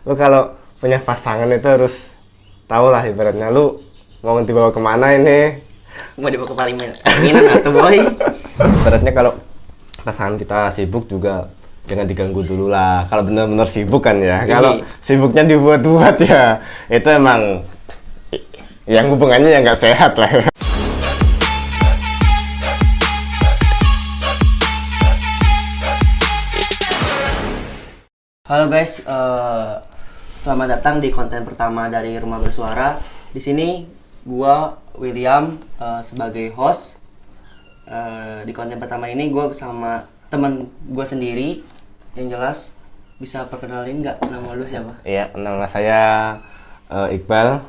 Lu kalau punya pasangan itu harus tahu lah ibaratnya lu mau dibawa kemana ini. Mau dibawa ke Palembang atau boy. Ibaratnya kalau pasangan kita sibuk juga jangan diganggu dulu lah. Kalau benar-benar sibuk kan ya. Kalau sibuknya dibuat-buat ya, itu emang yang hubungannya yang nggak sehat lah. Halo guys, selamat datang di konten pertama dari Rumah Bersuara. Di sini gua William sebagai host. Di konten pertama ini gua bersama teman gua sendiri. Yang jelas bisa perkenalin nggak nama lu siapa? Iya, nama saya Iqbal.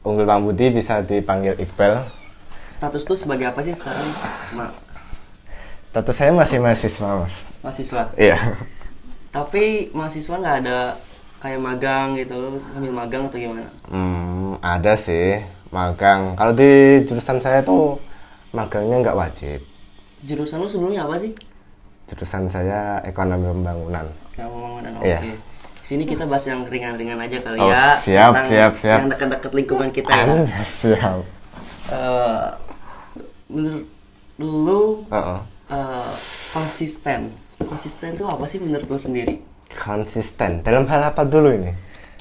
Unggul Pambudi, bisa dipanggil Iqbal. Status lu sebagai apa sih sekarang? Status saya masih mahasiswa, Mas. Mahasiswa. Iya. Tapi mahasiswa nggak ada kayak magang gitu, lu ambil magang atau gimana? Ada sih magang. Kalau di jurusan saya tuh magangnya nggak wajib. Jurusan lu sebelumnya apa sih? Jurusan saya ekonomi pembangunan. Pembangunan, oke. Iya. Sini kita bahas yang ringan-ringan aja kali Oh, ya. siap, Tentang siap. Yang dekat-dekat lingkungan kita ya. Siap. Menurut lu Uh-uh. konsisten. Konsisten itu apa sih menurut lu sendiri? Konsisten dalam hal apa dulu ini?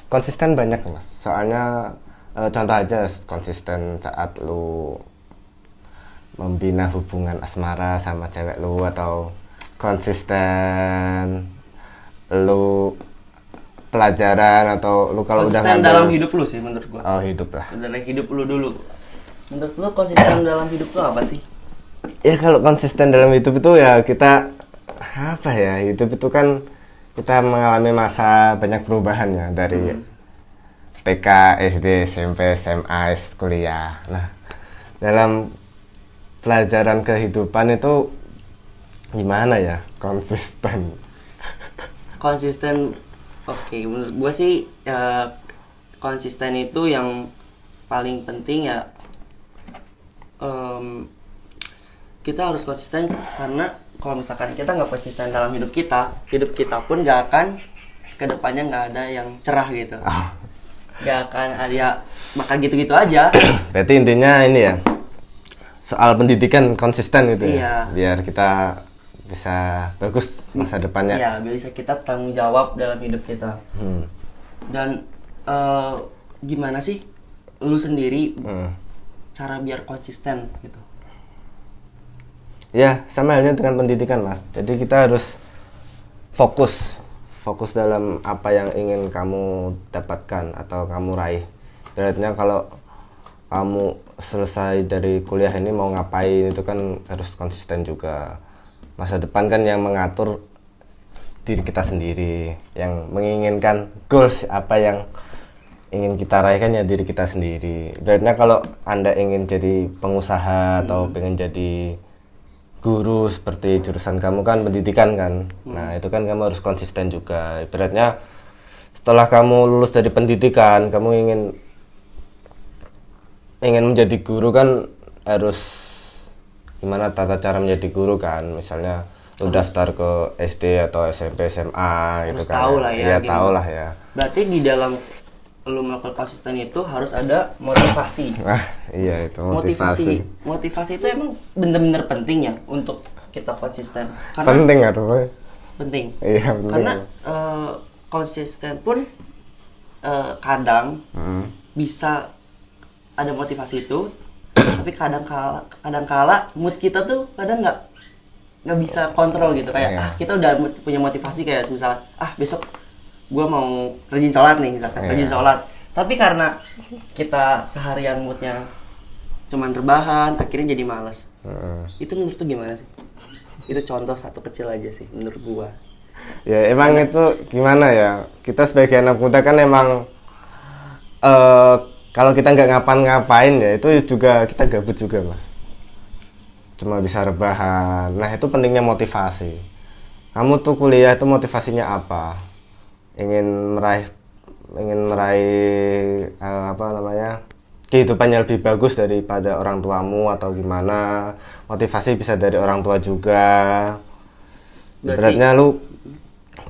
Konsisten banyak, Mas. Soalnya contoh aja konsisten saat lu membina hubungan asmara sama cewek lu, atau konsisten lu pelajaran, atau lu kalau udah Konsisten dalam hidup lu sih menurut gua. Oh, hidup lah. Dari hidup lu dulu. Menurut lu konsisten dalam hidup lu apa sih? Ya kalau konsisten dalam hidup itu ya kita apa ya, hidup itu kan kita mengalami masa banyak perubahan ya, dari TK, SD, SMP, SMA, kuliah. Nah, dalam pelajaran kehidupan itu gimana ya konsisten? Konsisten, oke. Menurut gua sih konsisten itu yang paling penting ya. Kita harus konsisten karena kalau misalkan kita nggak konsisten dalam hidup kita pun nggak akan kedepannya nggak ada yang cerah gitu. Nggak akan ada, maka gitu-gitu aja. Berarti intinya ini ya, soal pendidikan konsisten gitu ya, biar kita bisa bagus masa depannya. Iya, bisa kita tanggung jawab dalam hidup kita. Dan gimana sih lu sendiri cara biar konsisten gitu? Ya, sama halnya dengan pendidikan, Mas. Jadi kita harus fokus dalam apa yang ingin kamu dapatkan atau kamu raih. Berarti kalau kamu selesai dari kuliah ini mau ngapain, itu kan harus konsisten juga. Masa depan kan yang mengatur diri kita sendiri, yang menginginkan goals apa yang ingin kita raihkan ya diri kita sendiri. Berarti kalau Anda ingin jadi pengusaha atau pengen jadi guru seperti jurusan kamu kan pendidikan kan. Nah, itu kan kamu harus konsisten juga. Ibaratnya setelah kamu lulus dari pendidikan, kamu ingin menjadi guru kan harus gimana tata cara menjadi guru kan. Misalnya lu daftar ke SD atau SMP, SMA gitu kan. Tahu lah ya. Ya, tahu lah ya. Berarti di dalam lu melakukan konsisten itu harus ada motivasi. Iya, itu motivasi. Motivasi itu emang bener-bener penting ya untuk kita konsisten. Karena penting atau apa? Penting. Iya, penting. Karena konsisten pun kadang bisa ada motivasi itu, tapi kadang kala mood kita tuh kadang nggak bisa kontrol gitu. Kayak kita udah punya motivasi kayak misalnya besok gue mau rajin sholat nih misalkan, rajin sholat. Tapi karena kita seharian moodnya cuman rebahan, akhirnya jadi malas. Itu menurut tuh gimana sih? Itu contoh satu kecil aja sih menurut gua. Ya emang itu gimana ya, kita sebagai anak muda kan emang kalau kita nggak ngapa-ngapain ya itu juga kita gabut juga, Mas. Cuma bisa rebahan. Nah, itu pentingnya motivasi. Kamu tuh kuliah itu motivasinya apa? Ingin meraih kehidupan yang lebih bagus daripada orang tuamu atau gimana. Motivasi bisa dari orang tua juga. Beratnya lu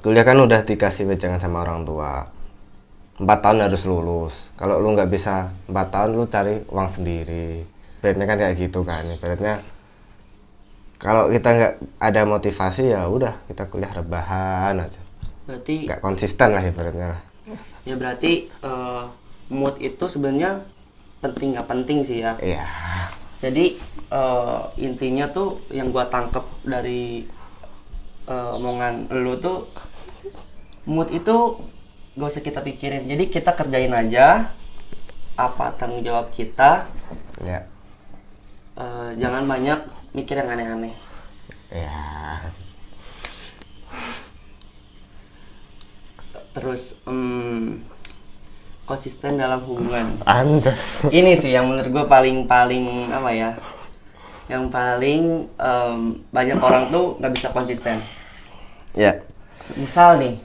kuliah kan udah dikasih wejangan sama orang tua, 4 tahun harus lulus. Kalau lu nggak bisa 4 tahun, lu cari uang sendiri. Ibaratnya kan kayak gitu kan. Ibaratnya kalau kita nggak ada motivasi, ya udah kita kuliah rebahan aja. Berarti Nggak konsisten lah ibaratnya lah. ya berarti mood itu sebenarnya penting nggak penting sih ya. Iya. Jadi intinya tuh yang gua tangkep dari omongan lu tuh, mood itu gak usah kita pikirin. Jadi kita kerjain aja apa tanggung jawab kita. Ya. Jangan banyak mikir yang aneh-aneh. Ya. Terus konsisten dalam hubungan. Anjas. Ini sih yang menurut gue paling apa ya? Yang paling banyak orang tuh nggak bisa konsisten. Ya. Misal nih,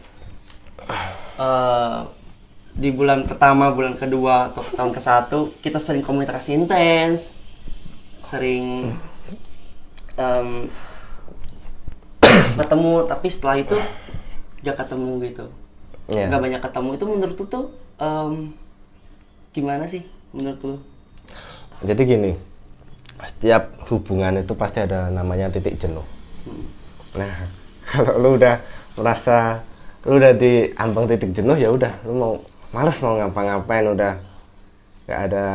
di bulan pertama, bulan kedua, atau tahun ke-1 kita sering komunikasi intens, sering ketemu, tapi setelah itu gak ketemu gitu. Ya. Gak banyak ketemu, itu menurut lu tuh gimana sih menurut lu? Jadi gini, setiap hubungan itu pasti ada namanya titik jenuh. Nah, kalau lu udah merasa lu udah di ambang titik jenuh, ya udah, lu mau males mau ngapa-ngapain, udah gak ada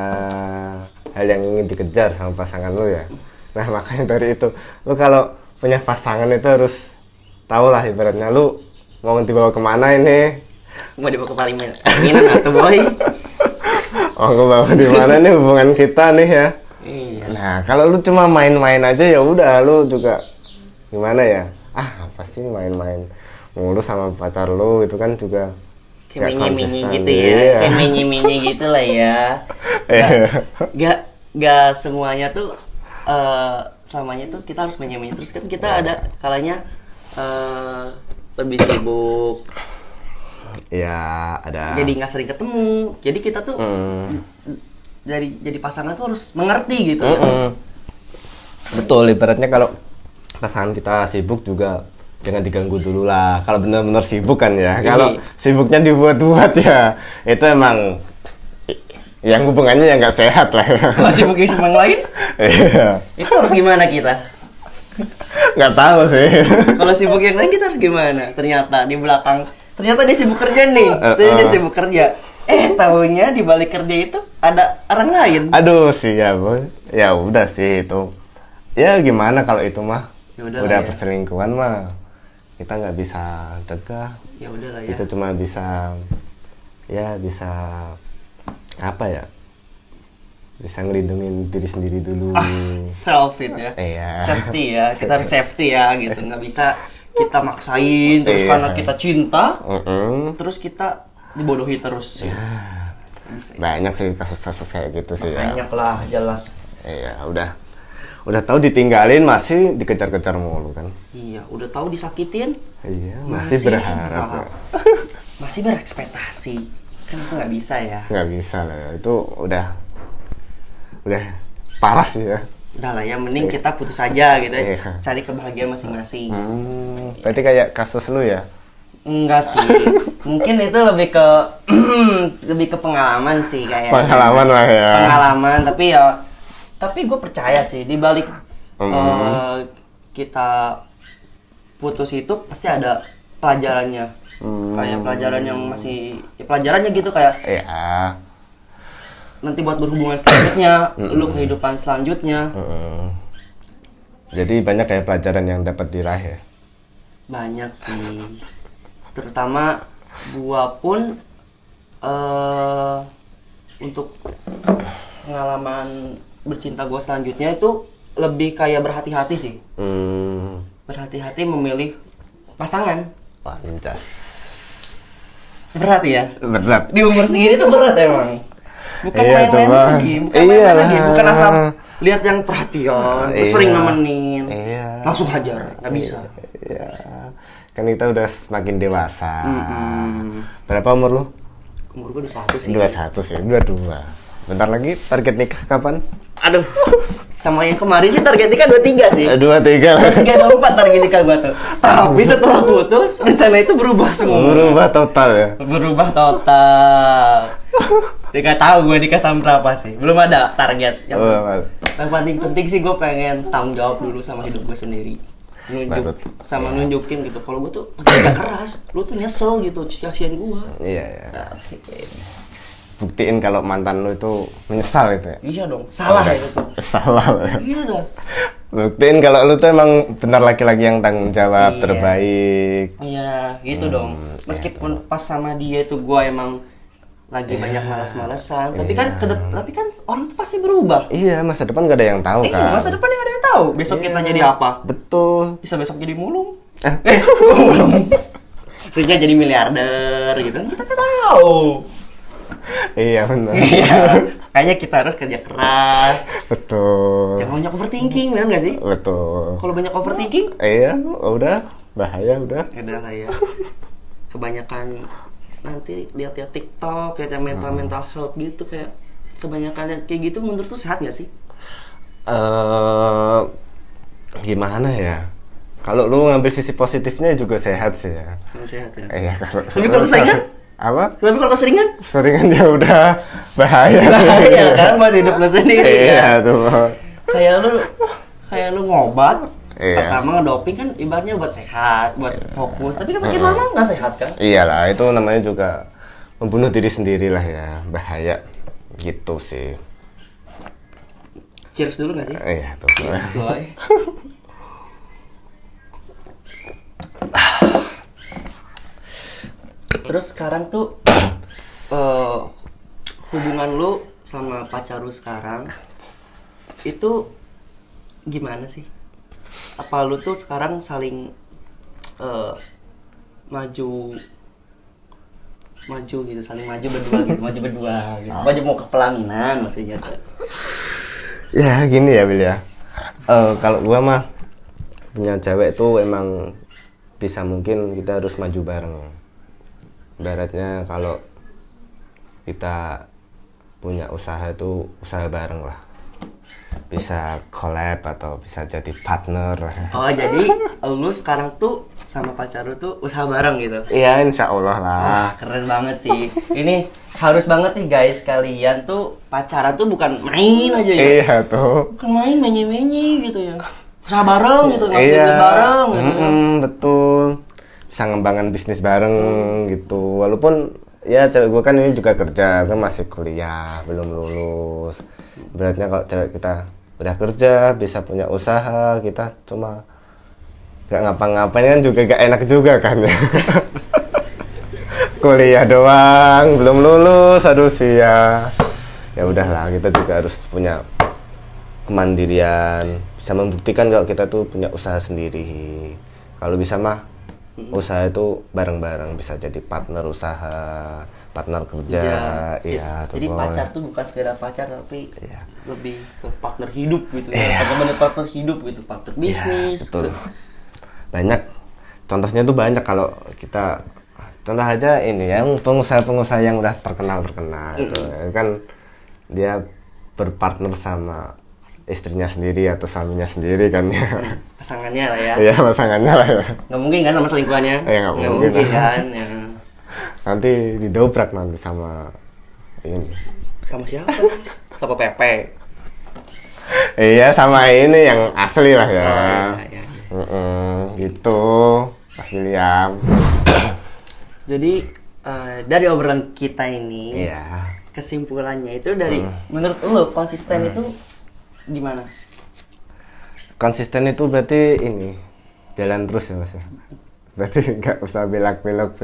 hal yang ingin dikejar sama pasangan lu ya. Nah, makanya dari itu, lu kalau punya pasangan itu harus tahu lah ibaratnya lu mau dibawa kemana ini. Mau dibawa ke Palembang atau boy? Mau kebawa di mana nih hubungan kita nih ya. Iya. Nah, kalau lu cuma main-main aja, ya udah, lu juga gimana ya? Apa sih main-main mulu sama pacar lu, itu kan juga Kayak nggak mini-mini konsisten. gitu ya, Iya. kayak mini-mini gitu lah ya. Gak semuanya tuh selamanya tuh kita harus mini-mini. Terus kan kita ada kalanya lebih sibuk, Ya, ada. jadi nggak sering ketemu. Jadi kita tuh jadi pasangan tuh harus mengerti gitu. Betul, ibaratnya kalau pasangan kita sibuk juga jangan diganggu dulu lah. Kalau benar-benar sibuk kan ya. Kalau sibuknya dibuat-buat ya, itu emang yang hubungannya yang nggak sehat lah. Kalau sibuknya sama yang lain, Iya. itu harus gimana kita? Nggak tahu sih. Kalau sibuk yang lain kita harus gimana? Ternyata di belakang, ternyata dia sibuk kerja nih. Ternyata dia sibuk kerja. Taunya di balik kerja itu ada orang lain. Aduh sih ya, Boy. Ya udah sih itu. Ya gimana kalau itu mah? Ya udahlah Udah ya. perselingkuhan mah kita nggak bisa cegah. Ya udahlah ya. Kita cuma bisa apa ya? Bisa ngelindungin diri sendiri dulu. Self it ya. Iya. Safety ya. Kita harus safety ya gitu. Nggak bisa kita maksain terus Iya. karena kita cinta, Mm-mm. terus kita dibodohi terus. Ya. Bisa. Banyak sih kasus-kasus kayak gitu sih ya. Banyak lah, jelas. Iya, udah tahu ditinggalin masih dikejar-kejar mulu kan. Iya, udah tahu disakitin, Iya, masih berharap. Ya. masih berekspektasi. Kan itu nggak bisa ya. Nggak bisa lah ya. Itu udah parah sih ya. Udah lah ya, mending kita putus aja gitu ya. Iya. Cari kebahagiaan masing-masing. Berarti kayak kasus lu ya? Enggak sih. Mungkin itu lebih ke lebih ke pengalaman sih kayak. Pengalaman lah ya. Pengalaman, tapi gue percaya sih di balik kita putus itu pasti ada pelajarannya. Kayak pelajaran yang masih ya pelajarannya gitu kayak Iya. nanti buat berhubungan selanjutnya, lu kehidupan selanjutnya. Jadi banyak kayak pelajaran yang dapat diraih ya. Banyak sih. Terutama gua pun untuk pengalaman bercinta gua selanjutnya itu lebih kayak berhati-hati sih. Berhati-hati memilih pasangan. Pancas. Berat ya? Berat. Di umur segini tuh berat emang. Bukan Iya, tuh, main-main Bang. lagi, bukan main-main Iyalah. lagi, bukan asal lihat yang perhatian, terus Iya. sering nemenin, Iya. langsung hajar, nggak bisa. Iya. Kan kita udah semakin dewasa. Berapa umur lu? Umur gua udah 1 sih. 21 sih, 22. Bentar lagi target nikah kapan? Aduh, sama yang kemarin sih target nikah 23 sih. 23 lah. 24 target nikah gua tuh. Tapi setelah putus, rencana itu berubah semua. Berubah total ya. Berubah total. Jadi nggak tahu gue nikah tahun berapa sih. Belum ada target. Yang paling penting sih gue pengen tanggung jawab dulu sama hidup gue sendiri. Nunjukin gitu. Kalau gue tuh kerja keras, lu tuh nyesel gitu, sia-siain gue. Iya. Buktiin kalau mantan lu itu menyesal itu ya. Iya dong, salah ya itu. Salah. Iya dong. Buktiin kalau lu tuh emang benar laki-laki yang tanggung jawab, terbaik. Iya, gitu dong. Meskipun pas sama dia itu gua emang lagi banyak malas-malesan, tapi kan orang tuh pasti berubah. Iya, masa depan gak ada yang tahu kan. Masa depan yang ada yang tahu. Besok kita jadi apa? Betul. Bisa besok jadi mulung. Mulung. Maksudnya jadi miliarder gitu kan kita kan tahu. Iya benar. Iya. Kayaknya kita harus kerja keras. Betul. Jangan banyak overthinking, benar nggak sih? Betul. Kalau banyak overthinking? Iya, udah bahaya udah. Udah lah ya. Kebanyakan nanti lihat-lihat TikTok, lihat yang mental health gitu kayak kebanyakan lihat kayak gitu menurut tuh sehat nggak sih? Gimana ya? Kalau lu ngambil sisi positifnya juga sehat sih ya. Sehat ya. Iya kalau. Tapi kalau keseringan? Apa? Tapi kalau keseringan? Seringan ya udah bahaya. Bahaya kan buat hidup lu sendiri. Iya tuh. Kayak lu ngobat. Iya. Pertama ngedoping kan ibaratnya buat sehat, buat fokus. Tapi kan makin lama nggak sehat kan? Iyalah, itu namanya juga membunuh diri sendiri lah ya, bahaya gitu sih. Cheers dulu nggak sih? Iya tuh. Sesuai. Terus sekarang tuh hubungan lu sama pacar lu sekarang itu gimana sih? Apa lu tuh sekarang saling maju gitu, saling maju berdua gitu, maju mau ke pelaminan maksudnya tuh. Ya gini ya Bil ya. Kalau gua mah punya cewek tuh emang bisa mungkin kita harus maju bareng. Ibaratnya kalau kita punya usaha itu usaha bareng lah. Bisa collab atau bisa jadi partner. Oh jadi lu sekarang tuh sama pacar lu tuh usaha bareng gitu? Iya insya Allah lah. Wah keren banget sih. Ini harus banget sih guys, kalian tuh pacaran tuh bukan main aja ya. Iya tuh. Bukan main menye-menye gitu ya. Usaha bareng gitu, ngasih duit bareng gitu. Betul. Bisa ngembangin bisnis bareng gitu. Walaupun ya cewek gue kan ini juga kerja, kan masih kuliah, belum lulus. Beratnya kalau cewek kita udah kerja, bisa punya usaha, kita cuma gak ngapa-ngapain kan juga gak enak juga kan ya. Kuliah doang, belum lulus, aduh sia. Ya udahlah, kita juga harus punya kemandirian, bisa membuktikan kalau kita tuh punya usaha sendiri. Kalau bisa mah usaha itu bareng-bareng, bisa jadi partner usaha, partner kerja, iya. Jadi boy. pacar tuh bukan sekedar pacar tapi Iya. lebih ke partner hidup gitu ya. Iya. Benar-benar partner hidup gitu, partner bisnis. Betul. Banyak, contohnya tuh banyak kalau kita, contoh aja ini yang pengusaha-pengusaha yang udah terkenal gitu. Kan dia berpartner sama istrinya sendiri atau suaminya sendiri kan ya. Pasangannya lah ya. Iya pasangannya lah ya. Nggak mungkin kan sama selingkuhannya? Iya, nggak mungkin. Kan. Ya. Nanti didobrak nanti sama ini. Sama siapa? Sama Pepe. Iya sama ini yang asli lah ya. Iya. Gitu Mas William. Jadi dari obrolan kita ini, Iya. kesimpulannya itu dari menurut lo konsisten itu gimana? Konsisten itu berarti ini jalan terus ya Mas. Berarti nggak usah belak-belok,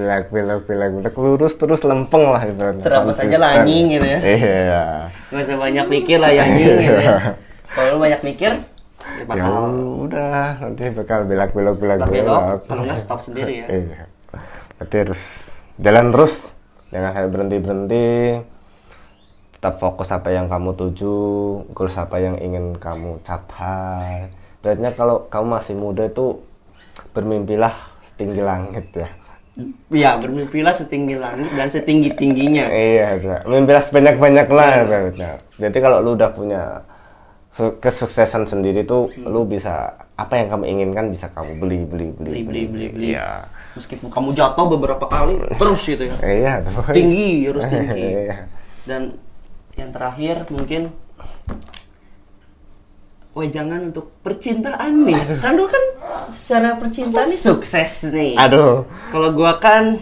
lurus terus lempeng lah ibaratnya. Terapa saja lanying gitu ya. Iya. Nggak usah banyak mikir lah lanying gitu ya. Kalau lo banyak mikir, ya Ya bakal udah nanti bakal belak-belok. kalau nggak stop sendiri ya. Iya. Berarti harus jalan terus, jangan sampai berhenti. Tetap fokus apa yang kamu tuju, goals apa yang ingin kamu capai. Berarti kalau kamu masih muda itu bermimpilah setinggi langit ya. Ya, bermimpilah setinggi langit dan setinggi tingginya. Iya, mimpilah sebanyak-banyak lah. Jadi kalau lu udah punya kesuksesan sendiri tuh, lu bisa apa yang kamu inginkan bisa kamu beli. Iya. Meskipun kamu jatuh beberapa kali, terus gitu ya. Iya, tuh. Tinggi, harus tinggi. Iya. Dan yang terakhir mungkin jangan untuk percintaan nih. Kan lu kan secara percintaan nih sukses nih. Aduh. Kalau gua kan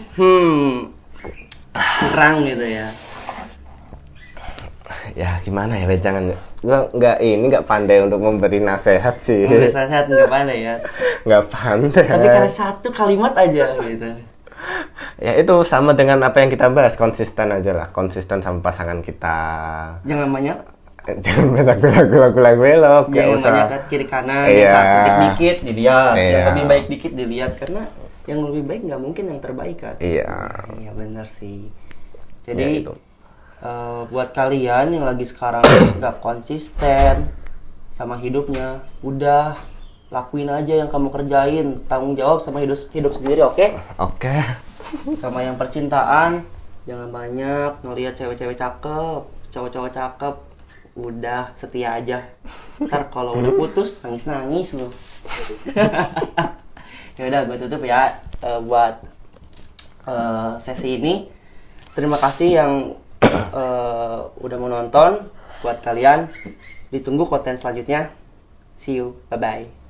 kurang gitu ya. Ya gimana ya, jangan. Gua nggak pandai untuk memberi nasihat sih. Sehat nggak pandai ya. Nggak pandai. Tapi karena satu kalimat aja gitu. Ya itu sama dengan apa yang kita bahas, konsisten aja lah, konsisten sama pasangan kita. Jangan banyak belok. jangan banyak ke kiri kanan, Iya. yang cantik dikit dilihat, Iya. yang lebih baik dikit dilihat, karena yang lebih baik nggak mungkin yang terbaik kan. Iya. Iya benar sih. Ya, Jadi itu. buat kalian yang lagi sekarang nggak konsisten sama hidupnya, udah lakuin aja yang kamu kerjain, tanggung jawab sama hidup sendiri, oke? Oke. Sama yang percintaan, jangan banyak ngelihat cewek-cewek cakep, cowok-cowok cakep, udah setia aja. Ntar kalau udah putus nangis lu. Ya udah, gue tutup ya buat sesi ini. Terima kasih yang udah mau nonton. Buat kalian, ditunggu konten selanjutnya. See you, bye bye.